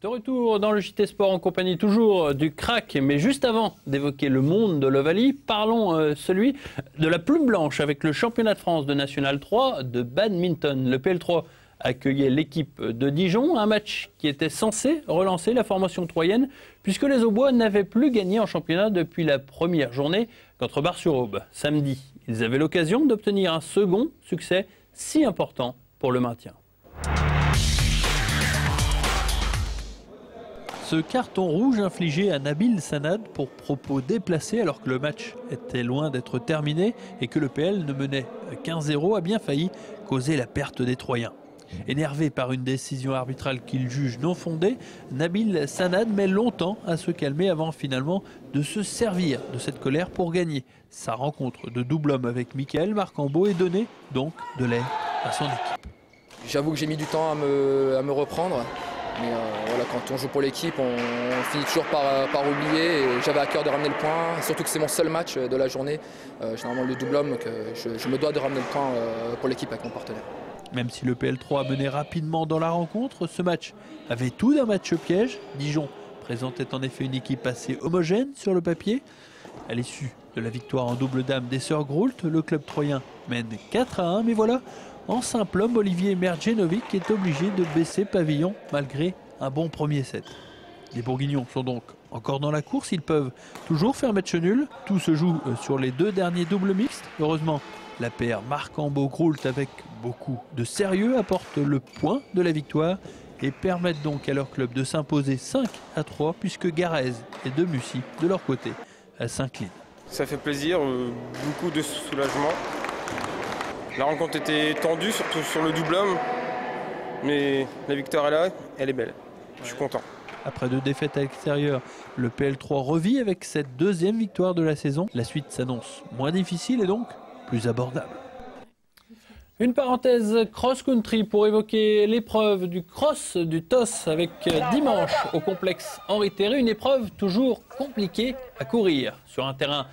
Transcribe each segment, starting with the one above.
De retour dans le JT Sport en compagnie toujours du crack, mais juste avant d'évoquer le monde de l'Ovalie, parlons celui de la plume blanche avec le championnat de France de National 3 de badminton. Le PL3 accueillait l'équipe de Dijon, un match qui était censé relancer la formation troyenne puisque les Aubois n'avaient plus gagné en championnat depuis la première journée contre Bar-sur-Aube. Samedi, ils avaient l'occasion d'obtenir un second succès si important pour le maintien. Ce carton rouge infligé à Nabil Sanad pour propos déplacés alors que le match était loin d'être terminé et que le PL ne menait qu'un 0 a bien failli causer la perte des Troyens. Énervé par une décision arbitrale qu'il juge non fondée, Nabil Sanad met longtemps à se calmer avant finalement de se servir de cette colère pour gagner sa rencontre de double homme avec Michael Marcambeau et donner donc de l'air à son équipe. J'avoue que j'ai mis du temps à me reprendre. Mais voilà, quand on joue pour l'équipe, on finit toujours par oublier. Et j'avais à cœur de ramener le point, surtout que c'est mon seul match de la journée. Généralement le double homme, donc je me dois de ramener le point pour l'équipe avec mon partenaire. Même si le PL3 menait rapidement dans la rencontre, ce match avait tout d'un match piège. Dijon présentait en effet une équipe assez homogène sur le papier. À l'issue de la victoire en double dame des Sœurs Groult, le club troyen mène 4-1, mais voilà, en simple homme, Olivier Merjenovic est obligé de baisser pavillon malgré un bon premier set. Les Bourguignons sont donc encore dans la course, ils peuvent toujours faire match nul. Tout se joue sur les deux derniers doubles mixtes. Heureusement, la paire Marcambeau-Groult avec beaucoup de sérieux apporte le point de la victoire et permettent donc à leur club de s'imposer 5-3 puisque Garez et Demussy de leur côté s'inclinent. Ça fait plaisir, beaucoup de soulagement. La rencontre était tendue, surtout sur le double homme, mais la victoire est là, elle est belle. Je suis content. Après 2 défaites à l'extérieur, le PL3 revit avec cette deuxième victoire de la saison. La suite s'annonce moins difficile et donc plus abordable. Une parenthèse cross-country pour évoquer l'épreuve du cross du TOS avec dimanche au complexe Henri Terry. Une épreuve toujours compliquée à courir. Sur un terrain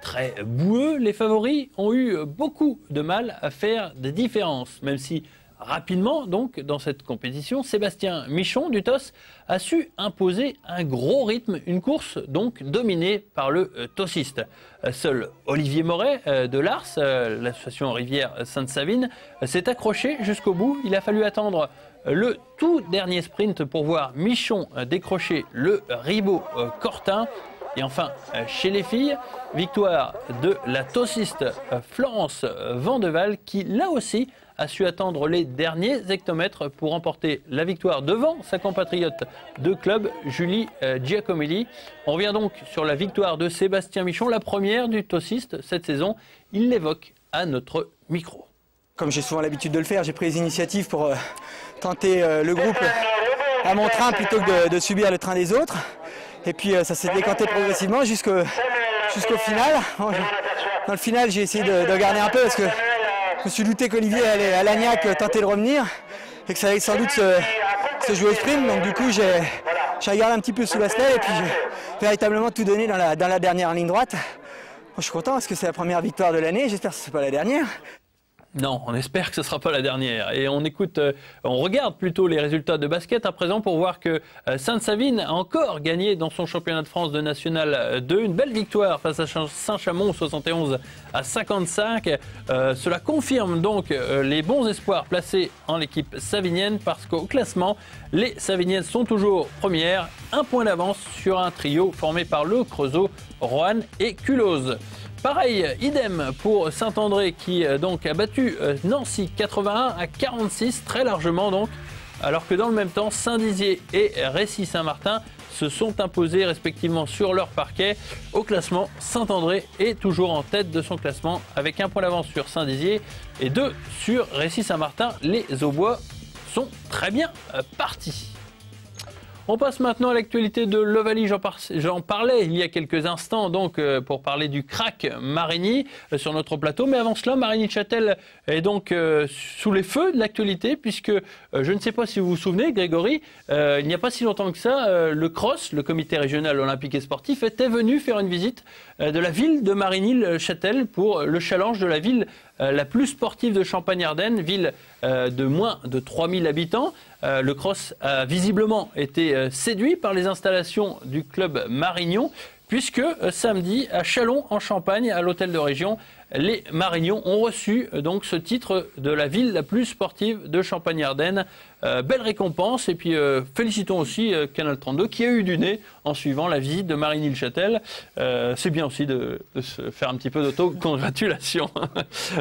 très boueux, les favoris ont eu beaucoup de mal à faire des différences, même si rapidement, donc, dans cette compétition, Sébastien Michon du TOS a su imposer un gros rythme, une course donc dominée par le tossiste. Seul Olivier Moret de l'Ars, l'association Rivière Sainte-Savine, s'est accroché jusqu'au bout. Il a fallu attendre le tout dernier sprint pour voir Michon décrocher le Ribot Cortin. Et enfin, chez les filles, victoire de la tossiste Florence Vandeval qui, là aussi, a su attendre les derniers hectomètres pour remporter la victoire devant sa compatriote de club, Julie Giacomelli. On revient donc sur la victoire de Sébastien Michon, la première du tossiste cette saison. Il l'évoque à notre micro. Comme j'ai souvent l'habitude de le faire, j'ai pris les initiatives pour tenter le groupe à mon train plutôt que de subir le train des autres. Et puis ça s'est décanté progressivement jusqu'au final. Dans le final, j'ai essayé de regarder un peu parce que je me suis douté qu'Olivier allait à Lagnac tenter de revenir et que ça allait sans doute se jouer au sprint. Donc du coup, j'ai regardé un petit peu sous la selle et puis j'ai véritablement tout donné dans la dernière ligne droite. Je suis content parce que c'est la première victoire de l'année. J'espère que ce n'est pas la dernière. Non, on espère que ce ne sera pas la dernière. Et on regarde plutôt les résultats de basket à présent pour voir que Sainte-Savine a encore gagné dans son championnat de France de National 2. Une belle victoire face à Saint-Chamond, 71-55. Cela confirme donc les bons espoirs placés en l'équipe savinienne parce qu'au classement, les Saviniennes sont toujours premières. Un point d'avance sur un trio formé par Le Creusot, Roanne et Culose. Pareil, idem pour Saint-André qui donc a battu Nancy 81-46 très largement donc, alors que dans le même temps Saint-Dizier et Récy-Saint-Martin se sont imposés respectivement sur leur parquet. Au classement, Saint-André est toujours en tête de son classement avec un point d'avance sur Saint-Dizier et 2 sur Récy-Saint-Martin. Les Aubois sont très bien partis. On passe maintenant à l'actualité de l'Ovalie. J'en parlais il y a quelques instants donc pour parler du crack Marigny sur notre plateau. Mais avant cela, Marigny-Châtel est donc sous les feux de l'actualité puisque je ne sais pas si vous vous souvenez, Grégory, il n'y a pas si longtemps que ça, le CROSS, le Comité régional olympique et sportif, était venu faire une visite de la ville de Marigny-Châtel pour le challenge de la ville la plus sportive de Champagne-Ardenne, ville de moins de 3000 habitants. Le cross a visiblement été séduit par les installations du club Marignon, puisque samedi, à Châlons, en Champagne, à l'hôtel de région, les Marignons ont reçu donc ce titre de la ville la plus sportive de Champagne-Ardenne. Belle récompense, et puis félicitons aussi Canal 32 qui a eu du nez en suivant la visite de Marigny-le-Châtel. C'est bien aussi de se faire un petit peu d'auto-congratulation.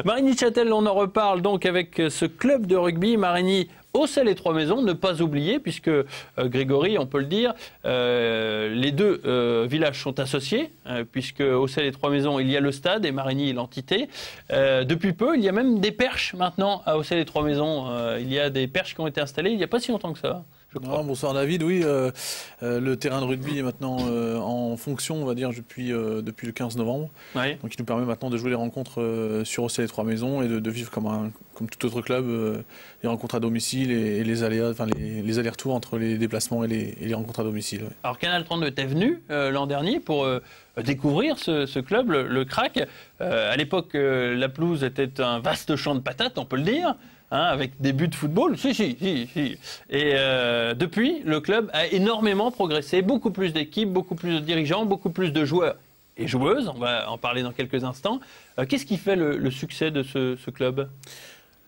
Marigny-le-Châtel, on en reparle donc avec ce club de rugby. Marigny Auxey les Trois Maisons, ne pas oublier, puisque Grégory, on peut le dire, les deux villages sont associés, puisque Auxey les Trois Maisons, il y a le stade et Marigny l'entité. Depuis peu, il y a même des perches maintenant à Auxey les Trois Maisons. Il y a des perches qui ont été installées il n'y a pas si longtemps que ça. Non, bonsoir David, oui, le terrain de rugby est maintenant en fonction, on va dire, depuis le 15 novembre. Oui. Donc il nous permet maintenant de jouer les rencontres sur Auxey les Trois Maisons et de vivre comme tout autre club, les rencontres à domicile et les aléas, enfin les allers-retours entre les déplacements et les rencontres à domicile. Ouais. Alors Canal 32 était venu l'an dernier pour découvrir ce club, le CRAC. À l'époque, la pelouse était un vaste champ de patates, on peut le dire. Avec des buts de football, si. Et depuis, le club a énormément progressé, beaucoup plus d'équipes, beaucoup plus de dirigeants, beaucoup plus de joueurs et joueuses, on va en parler dans quelques instants. Qu'est-ce qui fait le succès de ce club ?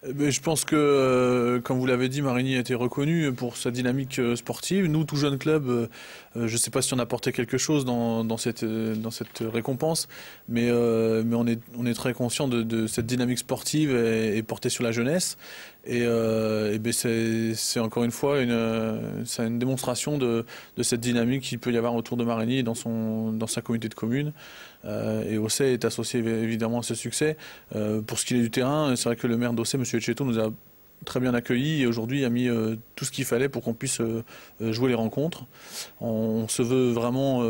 Je pense que, comme vous l'avez dit, Marigny a été reconnu pour sa dynamique sportive. Nous, tout jeune club, je ne sais pas si on a apporté quelque chose dans cette récompense, mais on est très conscient de cette dynamique sportive et portée sur la jeunesse. Et c'est encore une fois une démonstration de cette dynamique qu'il peut y avoir autour de Marigny et dans sa communauté de communes. Et Auxey est associé évidemment à ce succès. Pour ce qui est du terrain, c'est vrai que le maire d'Auxey, M. Etcheto, nous a très bien accueillis et aujourd'hui a mis tout ce qu'il fallait pour qu'on puisse jouer les rencontres. On se veut vraiment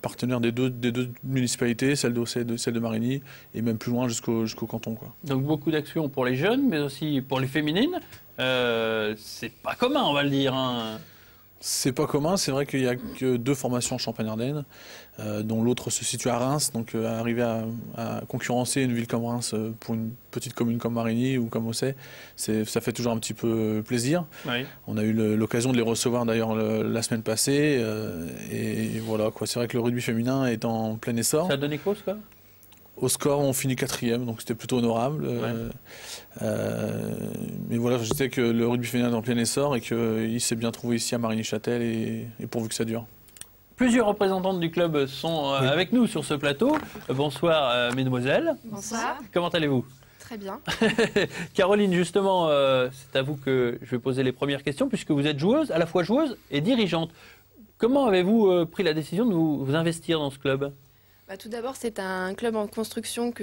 partenaire des deux municipalités, celle d'Auxey et celle de Marigny, et même plus loin jusqu'au canton, quoi. Donc beaucoup d'actions pour les jeunes, mais aussi pour les féminines. C'est pas commun, on va le dire. C'est pas commun, c'est vrai qu'il n'y a que 2 formations en Champagne-Ardenne, dont l'autre se situe à Reims, donc arriver à concurrencer une ville comme Reims pour une petite commune comme Marigny ou comme Auxey, ça fait toujours un petit peu plaisir. Oui. On a eu l'occasion de les recevoir d'ailleurs la semaine passée, et voilà, quoi. C'est vrai que le rugby féminin est en plein essor. Ça a donné quoi, ce score ? Au score, on finit 4e, donc c'était plutôt honorable. Ouais. Mais voilà, je sais que le rugby féminin est en plein essor et qu'il s'est bien trouvé ici à Marigny-Châtel et pourvu que ça dure. Plusieurs représentantes du club sont avec nous sur ce plateau. Bonsoir, mesdemoiselles. Bonsoir. Comment allez-vous ? Très bien. Caroline, justement, c'est à vous que je vais poser les premières questions, puisque vous êtes joueuse, à la fois joueuse et dirigeante. Comment avez-vous pris la décision de vous investir dans ce club ? Tout d'abord, c'est un club en construction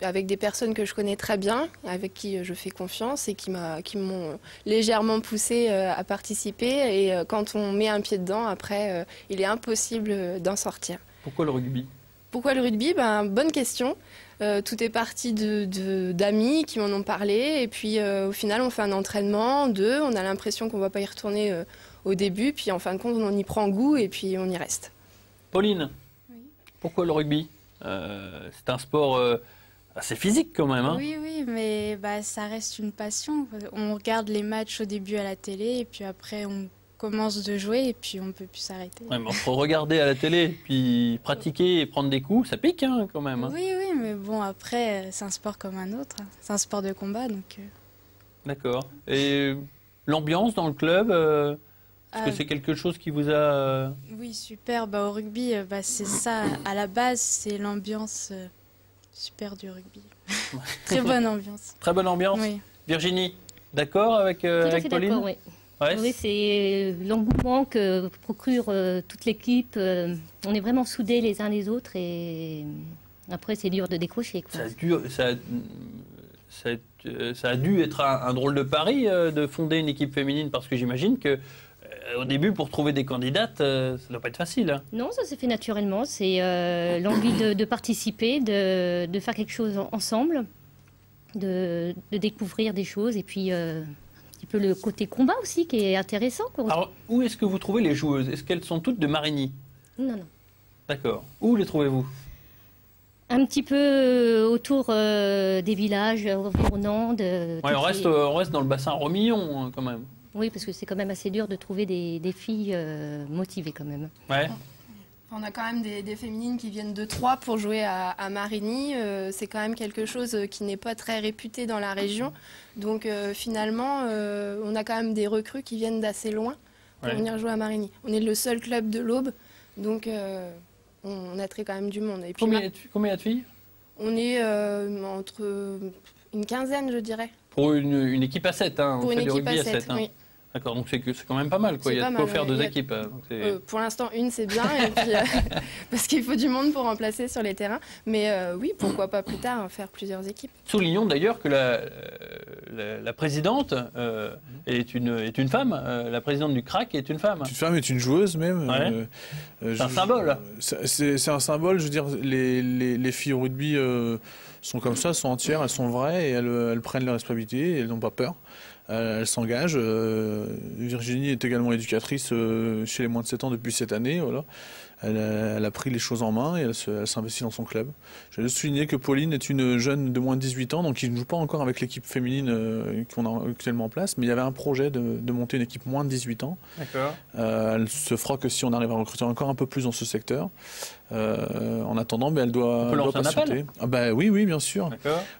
avec des personnes que je connais très bien, avec qui je fais confiance et qui m'ont légèrement poussé à participer. Et quand on met un pied dedans, après, il est impossible d'en sortir. Pourquoi le rugby ? Pourquoi le rugby ? Bonne question. Tout est parti d'amis qui m'en ont parlé. Et puis, au final, on fait un entraînement, 2. On a l'impression qu'on ne va pas y retourner au début. Puis, en fin de compte, on y prend goût et puis on y reste. Pauline ? Pourquoi le rugby ? C'est un sport assez physique quand même. Oui, mais ça reste une passion. On regarde les matchs au début à la télé et puis après on commence de jouer et puis on ne peut plus s'arrêter. Ouais, mais entre regarder à la télé, puis pratiquer et prendre des coups, ça pique quand même. Oui, mais bon, après c'est un sport comme un autre. C'est un sport de combat. Donc. D'accord. Et l'ambiance dans le club est-ce que c'est quelque chose qui vous a... Oui, super. Au rugby, c'est ça. À la base, c'est l'ambiance super du rugby. Très bonne ambiance. Très bonne ambiance. Oui. Virginie, d'accord avec Pauline ? D'accord, oui. Ouais, oui, c'est l'engouement que procure toute l'équipe. On est vraiment soudés les uns les autres et après, c'est dur de décrocher, quoi. Ça a dû être un drôle de pari de fonder une équipe féminine, parce que j'imagine que au début, pour trouver des candidates, ça ne doit pas être facile. Non, ça s'est fait naturellement. C'est l'envie de participer, de faire quelque chose ensemble, de découvrir des choses. Et puis, un petit peu le côté combat aussi, qui est intéressant. Alors, où est-ce que vous trouvez les joueuses ? Est-ce qu'elles sont toutes de Marigny ? Non. D'accord. Où les trouvez-vous ? Un petit peu autour des villages environnants. On reste dans le bassin Romillon quand même. Oui, parce que c'est quand même assez dur de trouver des filles motivées quand même. Ouais. On a quand même des féminines qui viennent de Troyes pour jouer à Marigny. C'est quand même quelque chose qui n'est pas très réputé dans la région. Donc finalement, on a quand même des recrues qui viennent d'assez loin pour venir jouer à Marigny. On est le seul club de l'Aube, donc on attire quand même du monde. Et puis, combien y a de filles? On est entre une quinzaine, je dirais. Pour une équipe à 7, hein. Pour on une fait du équipe rugby à 7, oui. D'accord, donc c'est quand même pas mal, quoi. Il y a de quoi faire 2 équipes. Pour l'instant, une, c'est bien, et puis, parce qu'il faut du monde pour remplacer sur les terrains. Mais oui, pourquoi pas plus tard faire plusieurs équipes. Soulignons d'ailleurs que la présidente est une femme. La présidente du CRAC est une femme. Une femme est une joueuse même. Ouais. C'est un symbole. C'est un symbole, je veux dire, les filles au rugby sont comme ça, sont entières, elles sont vraies et elles prennent leurs responsabilités et elles n'ont pas peur. Elle s'engage. Virginie est également éducatrice chez les moins de 7 ans depuis cette année. Voilà. Elle a pris les choses en main et elle s'investit dans son club. Je vais souligner que Pauline est une jeune de moins de 18 ans, donc qui ne joue pas encore avec l'équipe féminine qu'on a actuellement en place, mais il y avait un projet de monter une équipe moins de 18 ans. D'accord. Elle se fera que si on arrive à recruter encore un peu plus dans ce secteur. En attendant, elle doit patienter. Oui, bien sûr.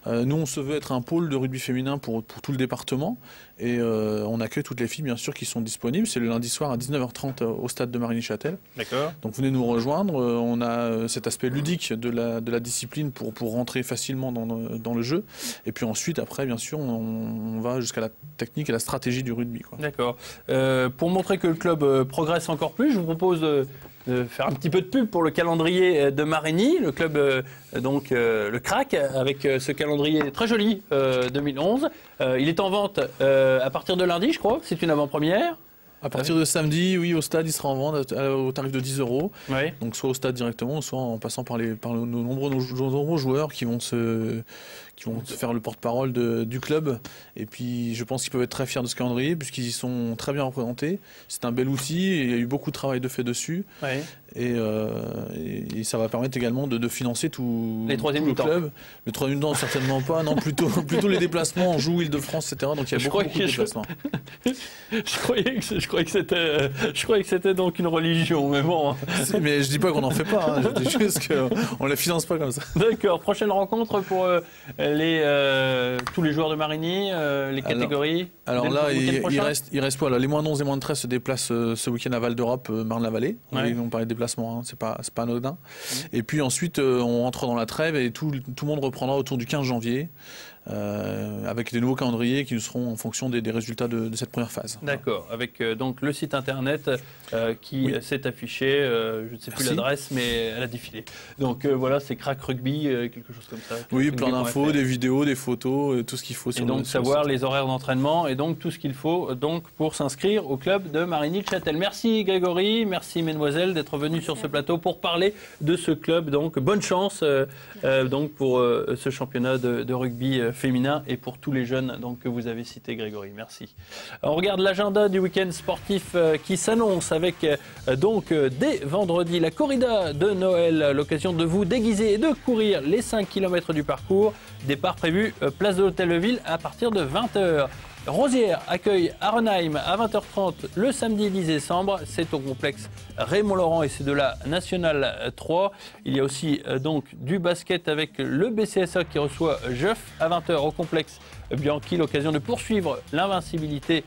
Nous, on se veut être un pôle de rugby féminin pour tout le département. Et on accueille toutes les filles, bien sûr, qui sont disponibles. C'est le lundi soir à 19h30 au stade de Marigny-Châtel. D'accord. Donc venez nous rejoindre. On a cet aspect ludique de la discipline pour rentrer facilement dans le jeu. Et puis ensuite, après, bien sûr, on va jusqu'à la technique et la stratégie du rugby. D'accord. Pour montrer que le club progresse encore plus, je vous propose de faire un petit peu de pub pour le calendrier de Marigny, le club, le CRAC, avec ce calendrier très joli 2011. Il est en vente à partir de lundi, je crois. C'est une avant-première. À partir de samedi, oui, au stade, il sera en vente au tarif de 10 €. Oui. Donc soit au stade directement, soit en passant par nos nombreux joueurs qui vont faire le porte-parole du club. Et puis je pense qu'ils peuvent être très fiers de ce calendrier puisqu'ils y sont très bien représentés. C'est un bel outil et il y a eu beaucoup de travail de fait dessus. Oui. Et ça va permettre également de financer tout le club. Le troisième temps, certainement pas. Non, plutôt les déplacements. On joue Île-de-France, etc. Donc il y a beaucoup de déplacements. Je croyais que c'était donc une religion, mais bon. Mais je dis pas qu'on n'en fait pas. Je dis juste qu'on la finance pas comme ça. D'accord. Prochaine rencontre pour tous les joueurs de Marigny, les catégories. Alors là, il reste quoi là, les moins de 11 et moins de 13 se déplacent ce week-end à Val d'Europe, Marne-la-Vallée. On parlait de déplacement, hein, c'est pas anodin. Et puis ensuite, on rentre dans la trêve et tout le monde reprendra autour du 15 janvier. Avec des nouveaux calendriers qui nous seront en fonction des résultats de cette première phase. D'accord, avec donc le site internet qui s'est affiché, je ne sais plus l'adresse, mais elle a défilé. Donc voilà, c'est Crack Rugby, quelque chose comme ça. Oui, plein d'infos, des vidéos, des photos, tout ce qu'il faut. Et donc savoir les horaires d'entraînement et donc tout ce qu'il faut donc pour s'inscrire au club de Marigny-Châtel. Merci Grégory, merci mesdemoiselles d'être venus sur ce plateau pour parler de ce club. Donc bonne chance donc pour ce championnat de rugby féminin et pour tous les jeunes donc, que vous avez cités, Grégory. Merci. On regarde l'agenda du week-end sportif qui s'annonce avec dès vendredi la corrida de Noël, l'occasion de vous déguiser et de courir les 5 km du parcours. Départ prévu place de l'Hôtel de Ville à partir de 20h. Rosières accueille Arenheim à 20h30 le samedi 10 décembre. C'est au complexe Raymond-Laurent et c'est de la Nationale 3. Il y a aussi donc du basket avec le BCSA qui reçoit Jeuf à 20h au complexe Bianchi. L'occasion de poursuivre l'invincibilité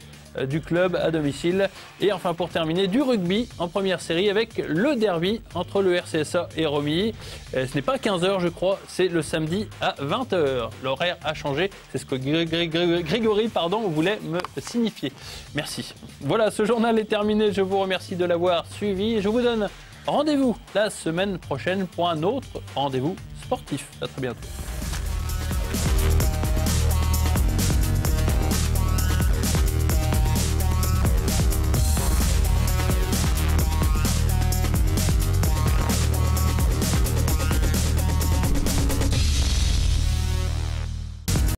du club à domicile. Et enfin pour terminer, du rugby en première série avec le derby entre le RCSA et Romilly. Ce n'est pas à 15h je crois, c'est le samedi à 20h. L'horaire a changé, c'est ce que Grégory voulait me signifier. Merci. Voilà, ce journal est terminé, je vous remercie de l'avoir suivi et je vous donne rendez-vous la semaine prochaine pour un autre rendez-vous sportif. À très bientôt.